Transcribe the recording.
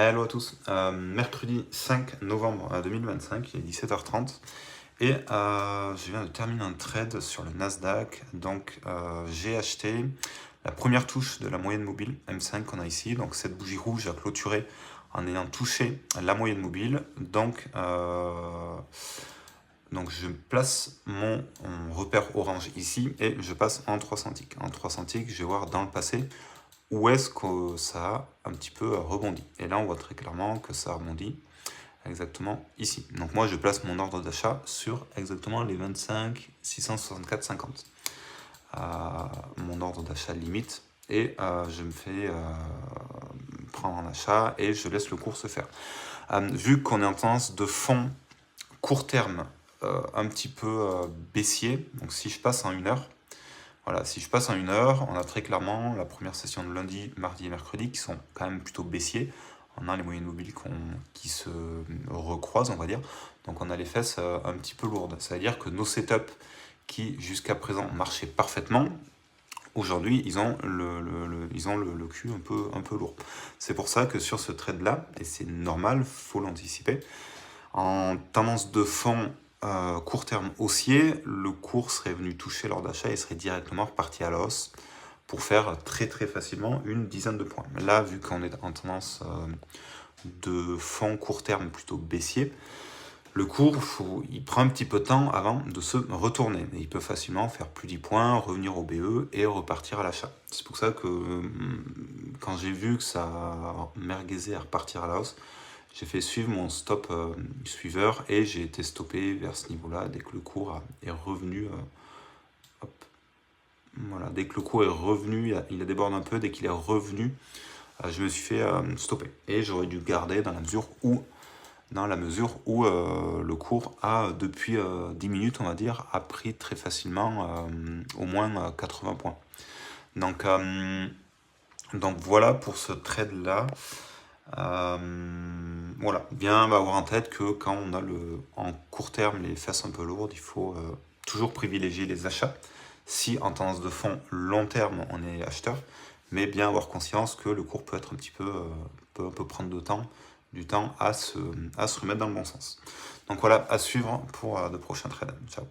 Hello à tous, mercredi 5 novembre 2025, il est 17h30 et je viens de terminer un trade sur le Nasdaq. Donc j'ai acheté la première touche de la moyenne mobile M5 qu'on a ici. Donc cette bougie rouge a clôturé en ayant touché la moyenne mobile. Donc je place mon repère orange ici et je passe en 300 ticks. En 300 ticks, je vais voir dans le passé où est-ce que ça a un petit peu rebondi. Et là, on voit très clairement que ça rebondit exactement ici. Donc moi, je place mon ordre d'achat sur exactement les 25 664 50. Mon ordre d'achat limite. Et je me fais prendre en achat et je laisse le cours se faire. Vu qu'on est en tendance de fond court terme un petit peu baissier, donc si je passe en 1 heure, voilà, si je passe en 1 heure, on a très clairement la première session de lundi, mardi et mercredi qui sont quand même plutôt baissiers. On a les moyennes mobiles qui se recroisent, on va dire. Donc on a les fesses un petit peu lourdes. Ça veut dire que nos setups qui jusqu'à présent marchaient parfaitement, aujourd'hui ils ont le cul un peu lourd. C'est pour ça que sur ce trade-là, et c'est normal, faut l'anticiper, en tendance de fond court terme haussier, le cours serait venu toucher l'ordre d'achat et serait directement reparti à la hausse pour faire très facilement une dizaine de points. Là, vu qu'on est en tendance de fond court terme plutôt baissier, le cours, il prend un petit peu de temps avant de se retourner. Et il peut facilement faire plus 10 points, revenir au BE et repartir à l'achat. C'est pour ça que quand j'ai vu que ça merguezait à repartir à la hausse, j'ai fait suivre mon stop suiveur et j'ai été stoppé vers ce niveau-là dès que le cours est revenu. Voilà, dès que le cours est revenu, il a débordé un peu, dès qu'il est revenu, je me suis fait stopper. Et j'aurais dû garder dans la mesure où le cours a, depuis 10 minutes, on va dire, a pris très facilement au moins 80 points. Donc voilà pour ce trade-là. Voilà, bien avoir en tête que quand on a en court terme les fesses un peu lourdes, il faut toujours privilégier les achats. Si en tendance de fond long terme on est acheteur, mais bien avoir conscience que le cours peut être un petit peu peut prendre du temps à se remettre dans le bon sens. Donc voilà, à suivre pour de prochains trades. Ciao.